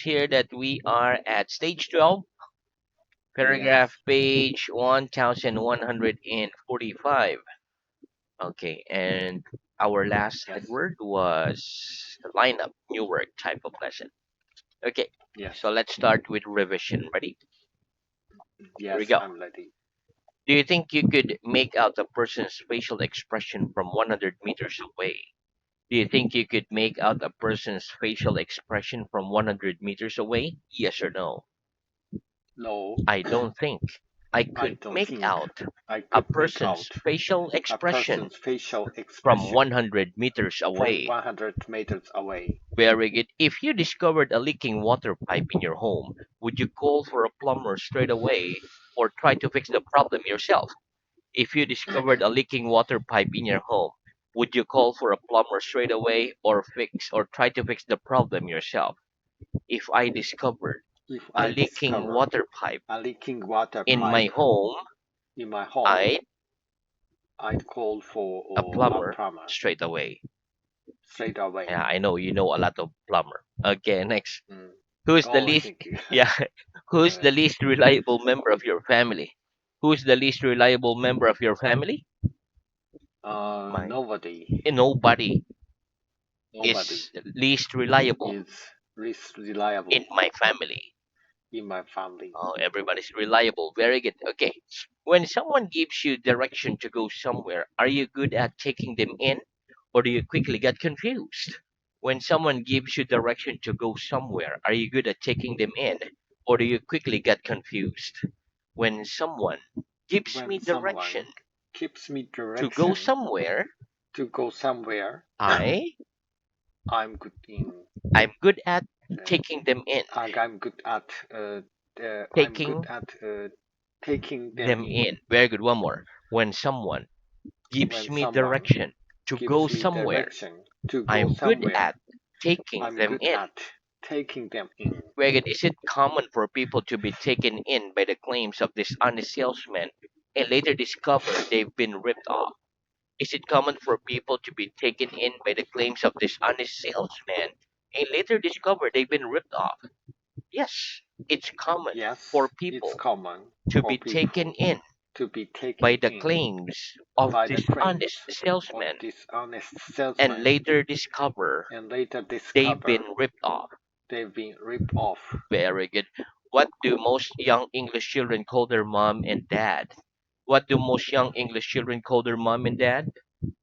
here that we are at stage 12, Yes. paragraph page 1145. Okay, and our last Yes. headword was lineup, new word type of lesson. Okay, Yes. so let's start with revision. Ready? Here we Yes. go. I'm ready. Do you think you could make out a person's facial expression from 100 meters away? Do you think you could make out a person's facial expression from 100 meters away? Yes or no? No, I don't think I I could don't make think out I a could make person's out facial a expression person's facial from expression 100 meters from away. 100 meters away. Very good. If you discovered a leaking water pipe in your home, would you call for a plumber straight away or try to fix the problem yourself? If you discovered a leaking water pipe in your home, would you call for a plumber straight away or try to fix the problem yourself? If I discovered If a I leaking discover water pipe a leaking water in my pipe home, in my home, I'd I'd call a for a plumber plumber straight away. straight away. Yeah, I know you know a lot of plumber. Okay, next. Mm. Who's the Oh, least thank you. yeah, who's Uh, the least reliable member of your family? Who's the least reliable member of your family? My nobody, nobody nobody is least reliable is least in reliable my family. in my family. Oh, everybody's reliable. Very good. Okay. When someone gives you direction to go somewhere, are you good at taking them in or do you quickly get confused? When someone gives you direction to go somewhere, are you good at taking them in or do you quickly get confused? When someone gives me When direction someone gives me to go direction somewhere, to go somewhere, I I'm good in. I'm good at Uh, taking them in, I'm good at. I'm good taking at taking them them in. in. Very good. One more. When someone gives When me someone direction to go gives me somewhere, direction to go I'm good at somewhere, taking I'm them good in. at taking them in. Very good. Is it common for people to be taken in by the claims of dishonest salesmen and later discover they've been ripped off? Is it common for people to be taken in by the claims of dishonest salesmen and later discover they've been ripped off? Yes, it's common for Yes, it's people common to for be taken people in to be by taken the in claims of by the claims dishonest of salesmen dishonest and salesmen later discover and later they've discover been ripped off. they've been ripped off. Very good. What do most young English children call their mom and dad? What do most young English children call their mom and dad?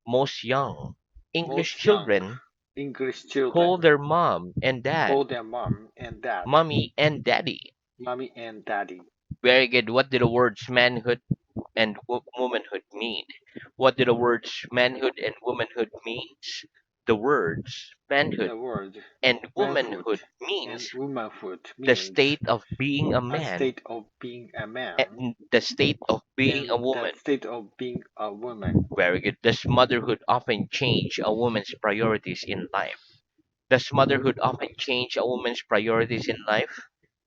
Most young English Most young children English call children their mom and dad call their mom and dad mommy and daddy. mommy and daddy. Very good. What do the words manhood and womanhood mean? What do the words manhood and womanhood means? The words manhood The word and manhood womanhood and means womanhood the means state of being a a man state of being a man and the state of being a and the woman. state of being a woman. Very good. Does motherhood often change a woman's priorities in life? Does motherhood often change a woman's priorities in life?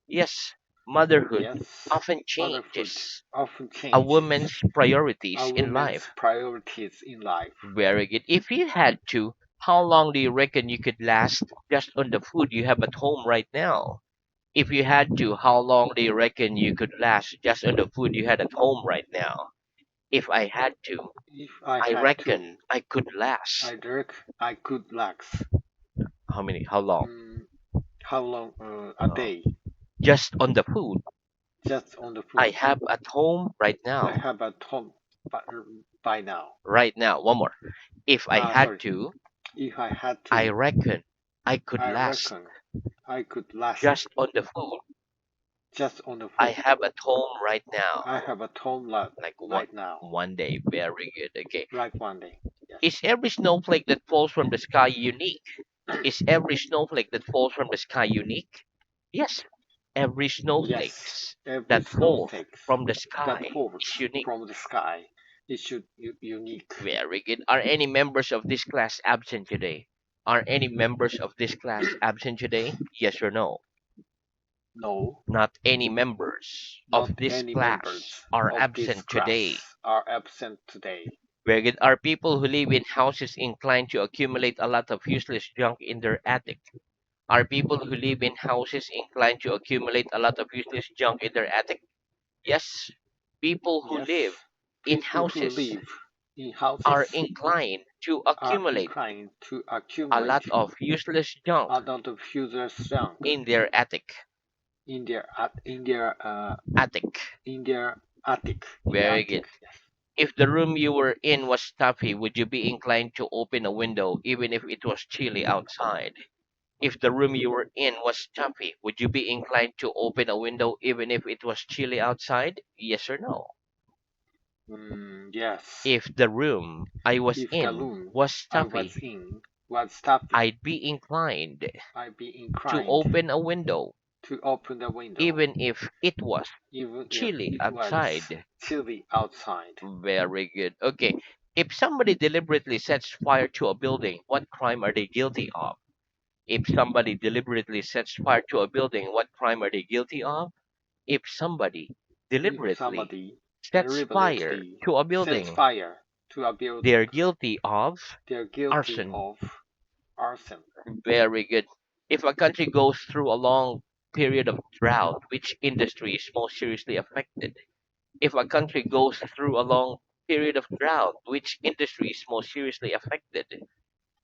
Yes, motherhood Yes, often motherhood changes often a changes woman's priorities a in woman's life. priorities in life. Very good. If you had to, how long do you reckon you could last just on the food you have at home right now? If you had to, how long do you reckon you could last just on the food you had at home right now? If I had to, If I I had to, reckon I could last. I could last. How many? How long? Mm, how long? A Uh, day, just on the food just on the I food have at home right I now. have at home by, by now. Right now. One more. If I had Sorry. to, If I had I to, reckon I could I last reckon I could last just on the food just on the I food have at home right now. I have at home Like right now. one day. Very good. Okay. Right one day. Yes. Is every snowflake that falls from the sky unique? Is every snowflake that falls from the sky unique? Yes. Every Yes. snowflakes Every that fall snowflake from the that sky falls is unique. from the sky is unique. Very good. Are any members of this class absent today? Are any members of this class absent today? Yes or no? No, Not any members of not this any class members are of this absent today. class are absent today. Very good. Are people who live in houses inclined to accumulate a lot of useless junk in their attic? Are people who live in houses inclined to accumulate a lot of useless junk in their attic? Yes. People who Yes. live in People who houses live in are houses inclined to are accumulate inclined to a accumulate lot of useless junk a lot of useless junk in their attic. in their at- Attic. in their attic. In the Very attic. good. Yes. If the room you were in was stuffy, would you be inclined to open a window even if it was chilly outside? If the room you were in was stuffy, would you be inclined to open a window even if it was chilly outside? Yes or no? Yes. If the room I was If the in room was I was stuffy, in was stuffy, I'd be inclined I'd be to inclined open a window to open the window, even if it was even if chilly it was outside. chilly outside. Very good. Okay. If somebody deliberately sets fire to a building, what crime are they guilty of? If somebody deliberately sets fire to a building, what crime are they guilty of? If somebody If deliberately somebody sets fire deliberately to a sets building, fire to a they're building, guilty of they're guilty arson. of arson. Very good. If a country goes through a long period of drought, which industry is most seriously affected? If a country goes through a long period of drought, which industry is most seriously affected?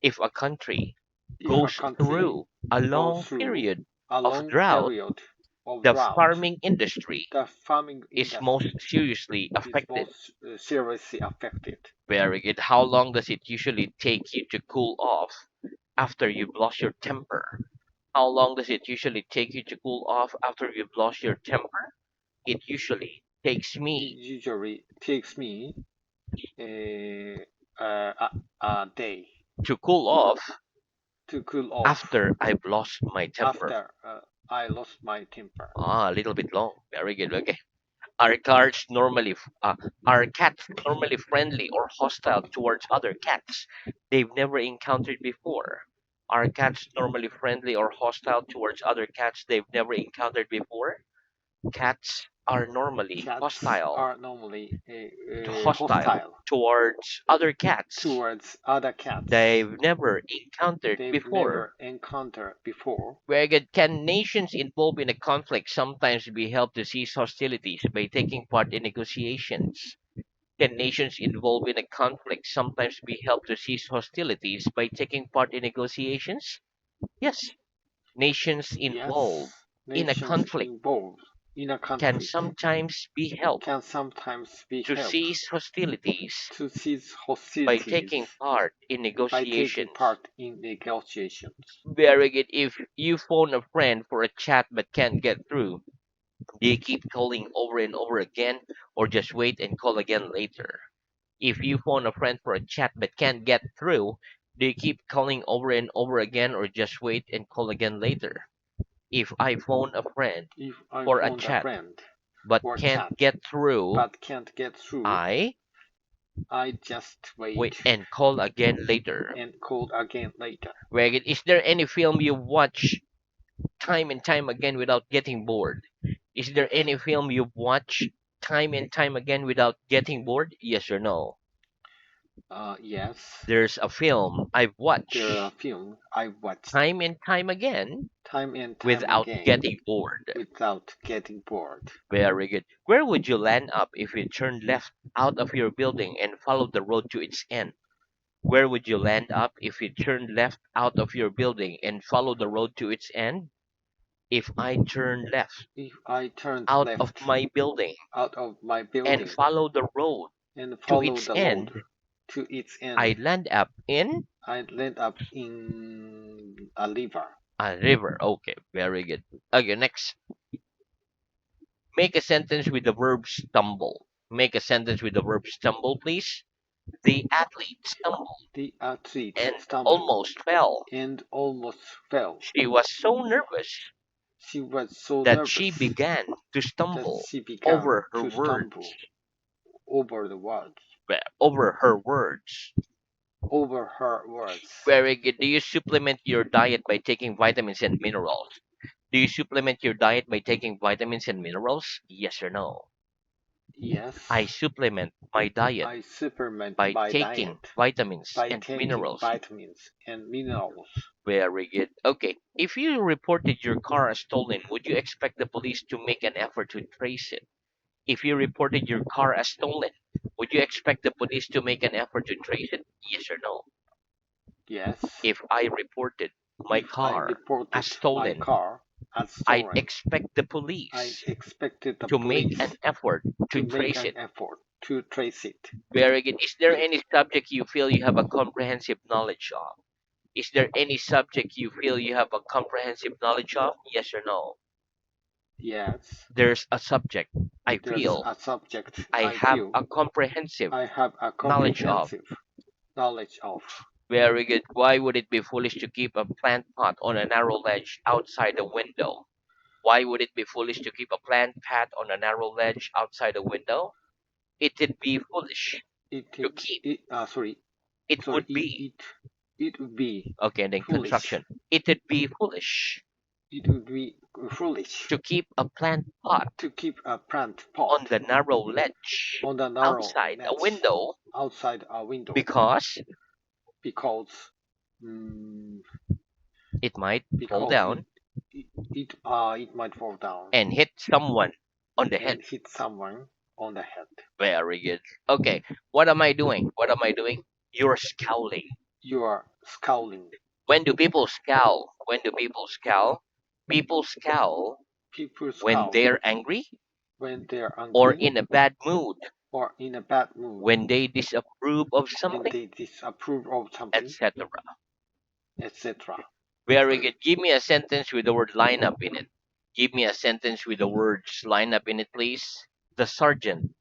If a country If a goes country through a goes long through period a of long drought, period of the drought, farming industry the farming is most industry seriously is affected. most seriously affected. Very good. How long does it usually take you to cool off after you've lost your temper? How long does it usually take you to cool off after you've lost your temper? It usually takes It me usually takes me a, a day to cool off to cool off after I've lost my temper. after I lost my temper. Ah, a little bit long. Very good. Okay. Are cats normally are cats normally friendly or hostile towards other cats they've never encountered before? Are cats normally friendly or hostile towards other cats they've never encountered before? Cats are normally Cats hostile are normally hostile hostile towards other cats towards other cats they've never encountered they've before. never encountered before. Very good. Can nations involved in a conflict sometimes be helped to cease hostilities by taking part in negotiations? Can nations involved in a conflict sometimes be helped to cease hostilities by taking part in negotiations? Yes. Nations involved Yes, in a nations conflict involved in a can conflict sometimes be helped can sometimes be to helped cease hostilities to cease by hostilities taking part in by taking negotiations. part in negotiations. Very good. If you phone a friend for a chat but can't get through, do you keep calling over and over again or just wait and call again later? If you phone a friend for a chat but can't get through, do you keep calling over and over again or just wait and call again later? If I phone a friend If I for a phone a chat friend but for a can't chat get through, but can't get through, I I just wait wait and call again later. and call again later. Regan, is there any film you watch time and time again without getting bored? Is there any film you've watched time and time again without getting bored? Yes or no? Yes, There's a film I've there are watched films I watched time and time again time and time without again getting bored. without getting bored. Very good. Where would you land up if you turned left out of your building and followed the road to its end? Where would you land up if you turned left out of your building and followed the road to its end? If I turn left If I turned out of left my building out of my and building follow the road and to follow its the road end, to its I end, land up in I'd end up in a river. a river. Okay, very good. Okay, next. Make a sentence with the verb stumble. Make a sentence with the verb stumble, please. The athlete stumbled The athlete and stumbled almost fell. and almost fell. She was so nervous She was so that she nervous began to that stumble she began over her to words. stumble over the words, Over her words. over her words. Very good. Do you supplement your diet by taking vitamins and minerals? Do you supplement your diet by taking vitamins and minerals? Yes or no? I Yes. supplement my diet I supplement by my taking diet vitamins by and taking minerals. vitamins and minerals. Very good. Okay. If you reported your car as stolen, would you expect the police to make an effort to trace it? If you reported your car as stolen, would you expect the police to make an effort to trace it? Yes or no? Yes. If I reported my If I car as reported my stolen, car as I'd stolen, expect the I police expected the to make an police effort to to make trace an it. effort to trace it. Very good. Is there Yes. any subject you feel you have a comprehensive knowledge of? Is there any subject you feel you have a comprehensive knowledge of? Yes or no? Yes. There's a subject I There's feel a subject I I have feel a comprehensive I have a knowledge of. comprehensive knowledge of. Very good. Why would it be foolish to keep a plant pot on a narrow ledge outside a window? Why would it be foolish to keep a plant pot on a narrow ledge outside a window? It would be foolish to keep. Sorry, It sorry. would be. It would be Okay, and then foolish. construction. It would be foolish It would be foolish to keep a plant pot to keep a plant on pot the narrow ledge on the narrow outside a ledge window outside a window because because mm, it might fall because down it might fall down and hit someone on the head. and hit someone on the head. Very good. Okay, what am I doing? What am I doing? You're scowling. You are scowling. When do people scowl? When do people scowl? People scowl People when scowl they're angry when they're or angry in a bad mood, or in a bad mood, when they disapprove of when something, they disapprove of something, etc. etc. Very good. Give me a sentence with the word line up in it. Give me a sentence with the words line up in it, please. The sergeant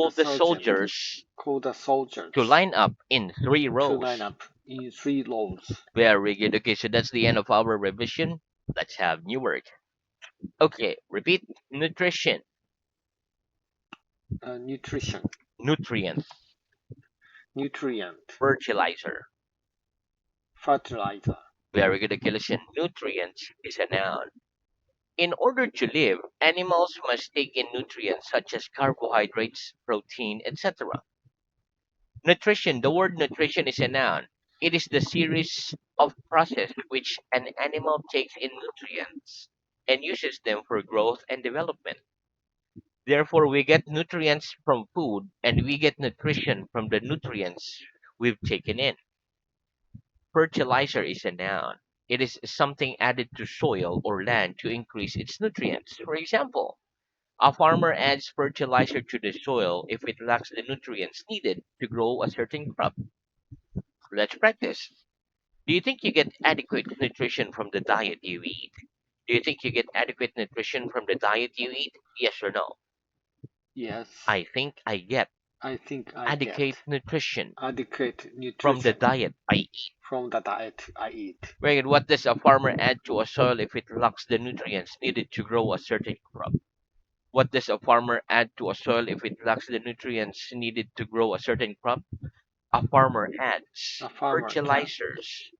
The told the sergeant soldiers called the to soldiers line up in three to rows. line up in three rows. Very good. Okay, so that's the end of our revision. Let's have new word. Okay, repeat. Nutrition, Nutrition, nutrient, nutrient, fertilizer. fertilizer. Very good. Okay, listen. Nutrients is a noun. In order to live, animals must take in nutrients such as carbohydrates, protein, etc. Nutrition, the word nutrition is a noun. It is the series of process which an animal takes in nutrients and uses them for growth and development. Therefore, we get nutrients from food and we get nutrition from the nutrients we've taken in. Fertilizer is a noun. It is something added to soil or land to increase its nutrients. For example, a farmer adds fertilizer to the soil if it lacks the nutrients needed to grow a certain crop. Let's practice. Do you think you get adequate nutrition from the diet you eat? Do you think you get adequate nutrition from the diet you eat? Yes or no? Yes, I think I get I think I adequate get nutrition adequate from the nutrition diet I eat. from the diet I eat. Very good. What does a farmer add to a soil if it lacks the nutrients needed to grow a certain crop? What does a farmer add to a soil if it lacks the nutrients needed to grow a certain crop? A farmer adds A farmer can fertilizers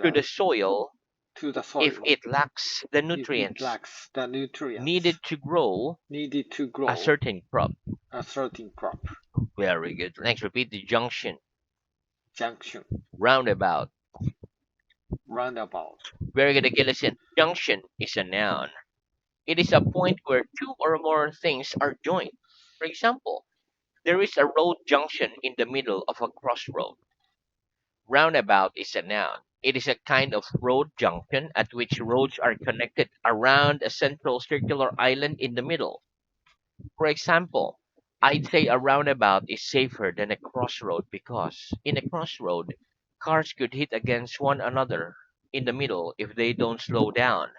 to the fertilizer soil to the if soil it lacks the if it nutrients lacks the nutrients needed to grow needed to a grow certain crop. a certain crop. Very good. Next, repeat the junction. Junction, Roundabout. roundabout, Very good. Okay, listen. Junction is a noun. It is a point where two or more things are joined. For example, there is a road junction in the middle of a crossroad. Roundabout is a noun. It is a kind of road junction at which roads are connected around a central circular island in the middle. For example, I'd say a roundabout is safer than a crossroad because in a crossroad, cars could hit against one another in the middle if they don't slow down.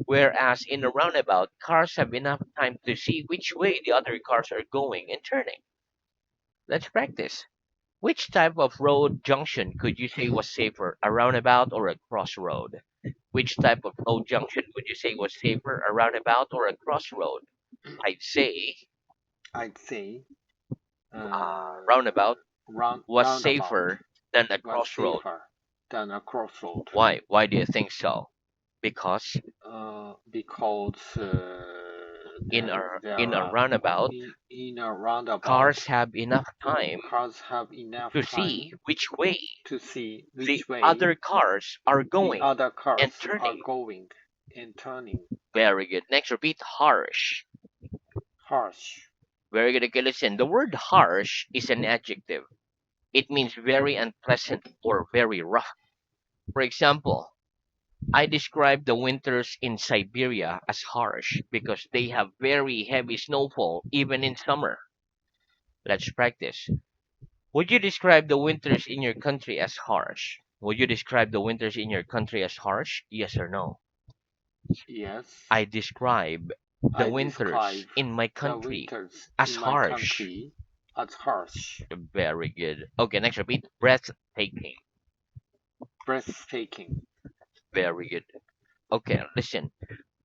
Whereas in a roundabout, cars have enough time to see which way the other cars are going and turning. Let's practice. Which type of road junction could you say was safer, a roundabout or a crossroad? Which type of road junction would you say was safer, a roundabout or a crossroad? I'd say I'd say uh, roundabout was roundabout safer than a was crossroad. safer than a crossroad. Why? Why do you think so? Because Because In a roundabout, in a roundabout, cars have enough time cars have enough to time see which way to see the which way other cars are the going other and cars are turning. going and turning. Very good. Next, repeat harsh. Harsh. Very good. Okay, listen. The word harsh is an adjective. It means very unpleasant or very rough. For example, I describe the winters in Siberia as harsh because they have very heavy snowfall even in summer. Let's practice. Would you describe the winters in your country as harsh? Would you describe the winters in your country as harsh? Yes or no? Yes. I describe the I winters describe in my the country winters as in my harsh. country as harsh, Very good. Okay, next repeat. Breathtaking. breathtaking, Very good. Okay, listen.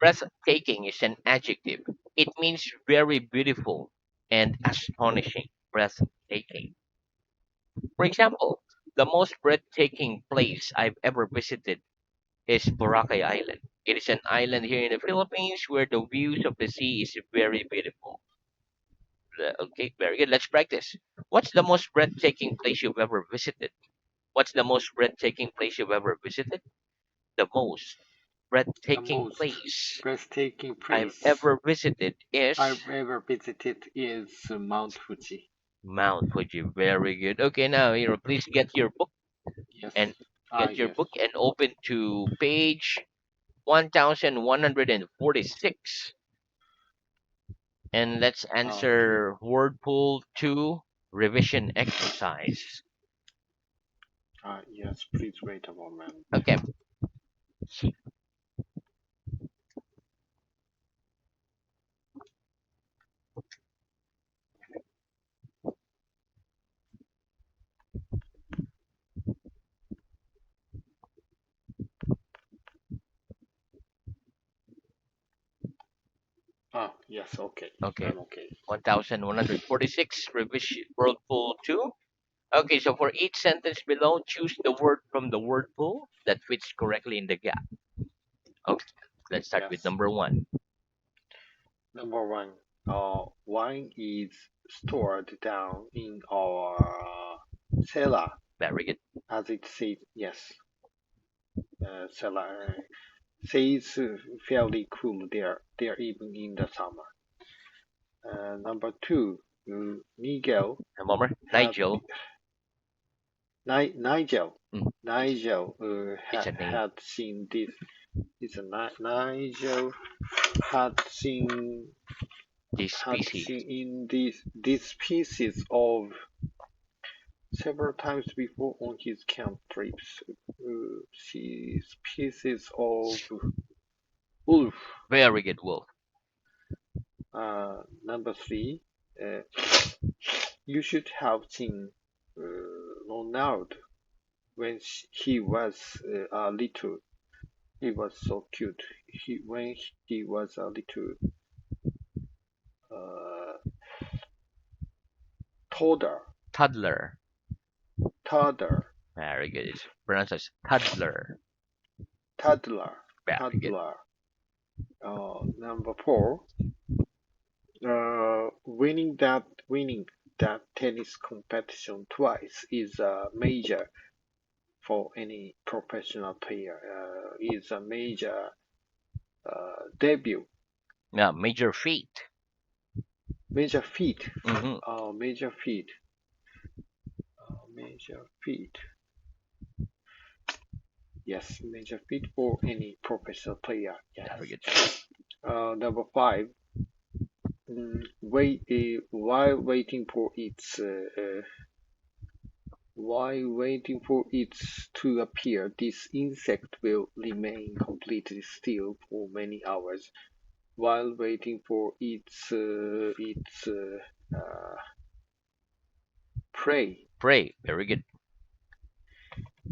Breathtaking is an adjective. It means very beautiful and astonishing. Breathtaking. For example, the most breathtaking place I've ever visited is Boracay Island. It is an island here in the Philippines where the views of the sea is very beautiful. Okay, very good. Let's practice. What's the most breathtaking place you've ever visited? What's the most breathtaking place you've ever visited? The most the breathtaking most place breathtaking I've place ever visited is I've ever visited is Mount Fuji. Mount Fuji. Very good. Okay, now here, please get your book Yes. and Yes. open to page 1146, and let's Okay. answer word pool 2 revision exercise. Yes, please wait a moment. Okay. Yes, okay. Okay. I'm okay. 1146 revision word pool 2. Okay, so for each sentence below, choose the word from the word pool that fits correctly in the gap. Okay, let's start with Yes. number 1. Number one, wine is stored down in our cellar, Very good. as it says. Yes, cellar says fairly cool there even in the summer. Number two, Nigel Remember, had Nigel. Nigel Mm, Nigel it's a name. had seen this. Is a Nigel had seen This had species. seen in these species of several times before on his camp trips. Species of wolf. Very good, Wolf. Number three, uh, you should have seen Ronald when he was a little. He was so cute. When he was a little uh, toddler, Toddler. toddler, Very good. It's pronounced as toddler. toddler, Very good. toddler. Number four, winning that tennis competition twice is a major for any professional player. Is a major debut, Yeah, major feat. major feat, Mm-hmm. major feat, major feat. Yes, major feat for any professional player. Very Yes. good. Number five. While waiting for it to appear, this insect will remain completely still for many hours while waiting for its prey. Pray. Very good.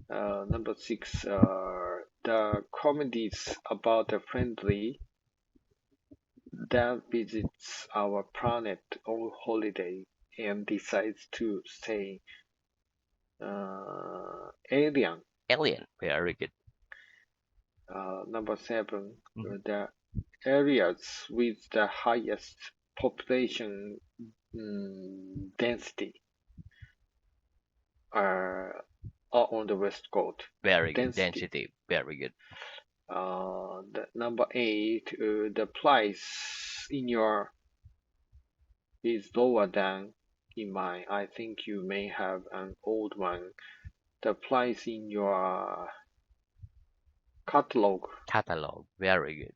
Number six, the comedies about a friendly that visits our planet on holiday and decides to stay alien. Alien. Very good. Number seven, Mhm. the Areas with the highest population density are on the west coast. Very good. Density. Density. Very good. The number eight, the price in your is lower than in mine. I think you may have an old one. The price in your catalog. Catalog. Very good.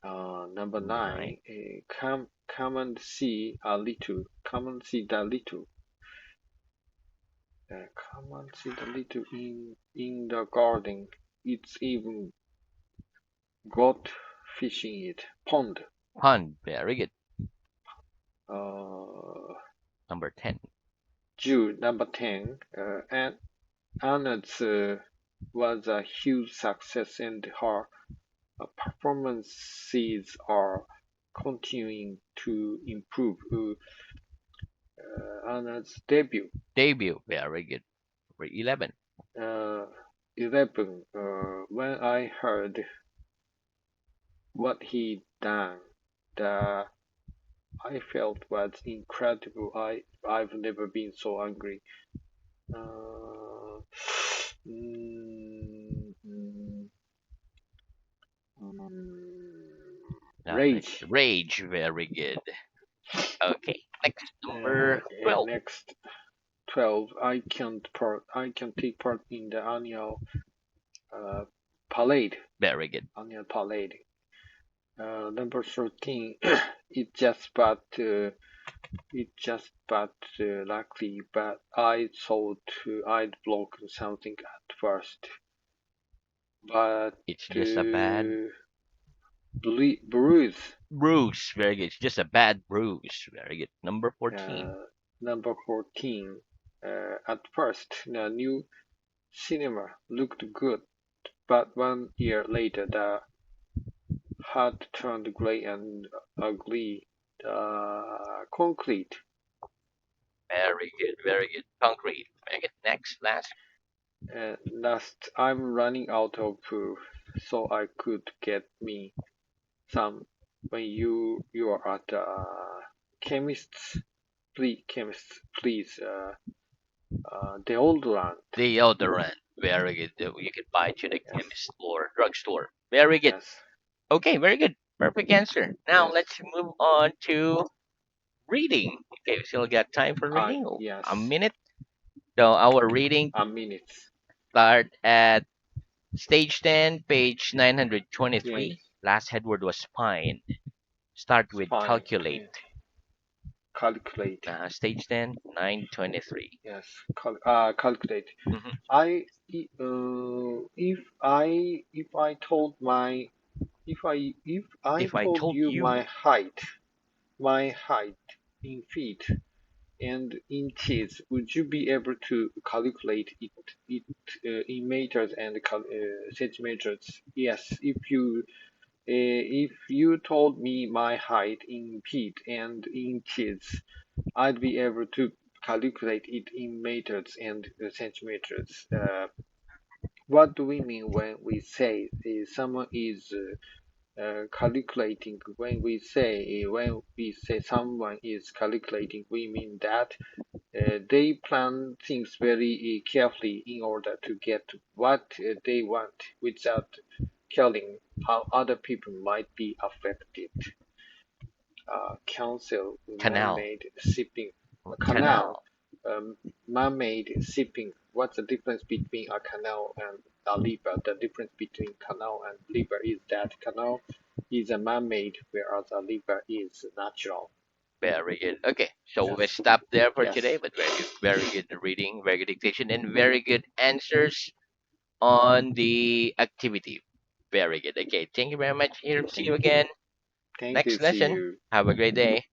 Number Number nine. nine, come and see a little. Come and see the little. Come and see the little in the garden. It's even got fish in it. Pond. Pun. Very good. Uh, Number 10. Jude, number 10. And Anna's was a huge success, and her performances are continuing to improve. Anna's debut. Debut. Very good. Number 11. Uh, 11. When I heard what he done, the I felt was incredible. I've never been so angry. Uh, mm, mm, Rage. Rage. Very good. Okay. Next. Number And 12. next 12. I can take part in the uh, parade. Very good. Annual parade. Number 13. it just but lucky, but I thought I'd broken something at first. But It's just a bad bruise. bruise. Very good. It's just a bad bruise. Very good. Number 14. Uh, Number 14. At first, the new cinema looked good, but 1 year later, the hut turned gray and ugly. The concrete. Very good. Very good. Concrete. Very good. Next. Last. Last, I'm running out of so I could get me some when you are at chemist's. Please, deodorant. Deodorant. Very good. You can buy it to the Yes, chemist or drugstore. Very good. yes, Okay, very good. Perfect answer. Now yes. let's move on to reading. Okay, we still got time for reading. Oh, a Yes, minute. So our reading a minute. start at stage 10, page Yes, 923. Last headword was spine. Start with fine. calculate. Calculate. Stage 10, 923. Yes, calculate. Mm-hmm. If I told my if I If I told told you you, my height in feet and inches, would you be able to calculate it in meters and centimeters? Yes. If you told me my height in feet and inches, I'd be able to calculate it in meters and centimeters. What do we mean when we say someone is calculating? When we say someone is calculating, we mean that they plan things very carefully in order to get what they want without caring how other people might be affected. Council, canal. man-made shipping, canal, Canal. man-made shipping. What's the difference between a canal and a river? The difference between canal and river is that canal is a man-made, whereas a river is natural. Very good. Okay, so we Yes, stop there for today, yes, but very good reading, very good dictation, and very good answers on the activity. Very good. Okay, thank you very much. Here, see you thank you. again Thank you. next See lesson. you. Have a great day.